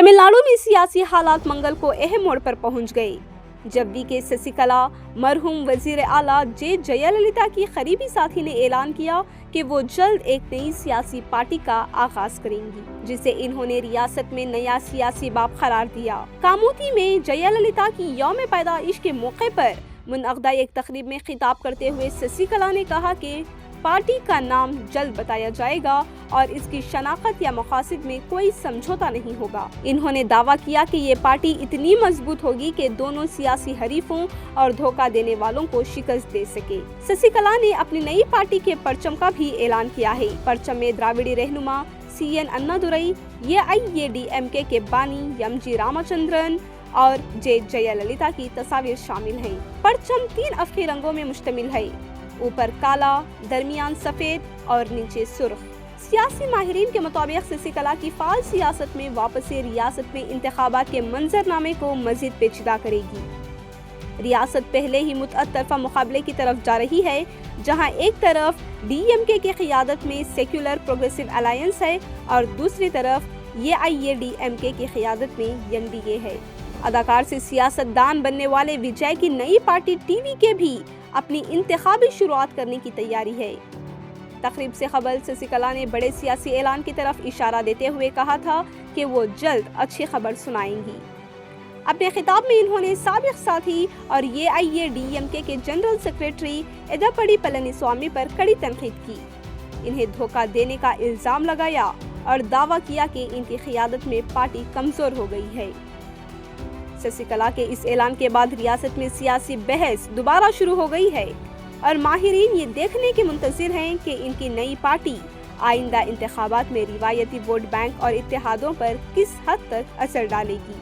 तमिलनाडु में सियासी हालात मंगल को अहम मोड़ पर पहुंच गए जब वीके शशिकला मरहूम वजीर आला जे जयललिता की करीबी साथी ने ऐलान किया कि वो जल्द एक नई सियासी पार्टी का आगाज करेंगी, जिसे इन्होंने रियासत में नया सियासी बाब करार दिया। कामूती में जयललिता की यौम पैदाइश के मौके पर मुनअक़दा एक तकरीब में खिताब करते हुए शशिकला ने कहा कि पार्टी का नाम जल्द बताया जाएगा और इसकी शनाख्त या मकासद में कोई समझौता नहीं होगा। इन्होंने दावा किया कि ये पार्टी इतनी मजबूत होगी कि दोनों सियासी हरीफों और धोखा देने वालों को शिकस्त दे सके। शशिकला ने अपनी नई पार्टी के परचम का भी ऐलान किया है। परचम में द्राविड़ी रहनुमा CN अन्नादुरई, AIADMK के बानी MG रामचंद्रन और जे जयललिता की तस्वीर शामिल है। परचम 3 अफ्रीकी रंगों में मुश्तमिल है, ऊपर काला, दरमियान सफेद और नीचे सुर्ख। सियासी माहिरीन के मुताबिक शशिकला की फाल सियासत में वापसी रियासत में इंतखाबात के मंजरनामे को मजीद पेचीदा करेगी। रियासत पहले ही मुतअत्तरफा मुकाबले की तरफ जा रही है, जहां एक तरफ DMK की क़ियादत में सेक्युलर प्रोग्रेसिव अलायंस है और दूसरी तरफ AIADMK की क़ियादत में NDA है। अदाकार से सियासतदान बनने वाले विजय की नई पार्टी TVK भी अपनी इंतखाबी शुरुआत करने की तैयारी है। तकरीब से कबल शशिकला ने बड़े सियासी ऐलान की तरफ इशारा देते हुए कहा था कि वो जल्द अच्छी खबर सुनाएंगी। अपने खिताब में इन्होंने साबिक साथी और AIADMK के जनरल सेक्रेटरी एडापड़ी पलनीस्वामी पर कड़ी तनकीद की। इन्हें धोखा देने का इल्जाम लगाया और दावा किया कि इनकी क़ियादत में पार्टी कमजोर हो गई है। शशिकला के इस ऐलान के बाद रियासत में सियासी बहस दोबारा शुरू हो गई है और माहिरीन ये देखने के मुंतज़िर हैं कि इनकी नई पार्टी आइंदा इंतखाबात में रिवायती वोट बैंक और इत्तेहादों पर किस हद तक असर डालेगी।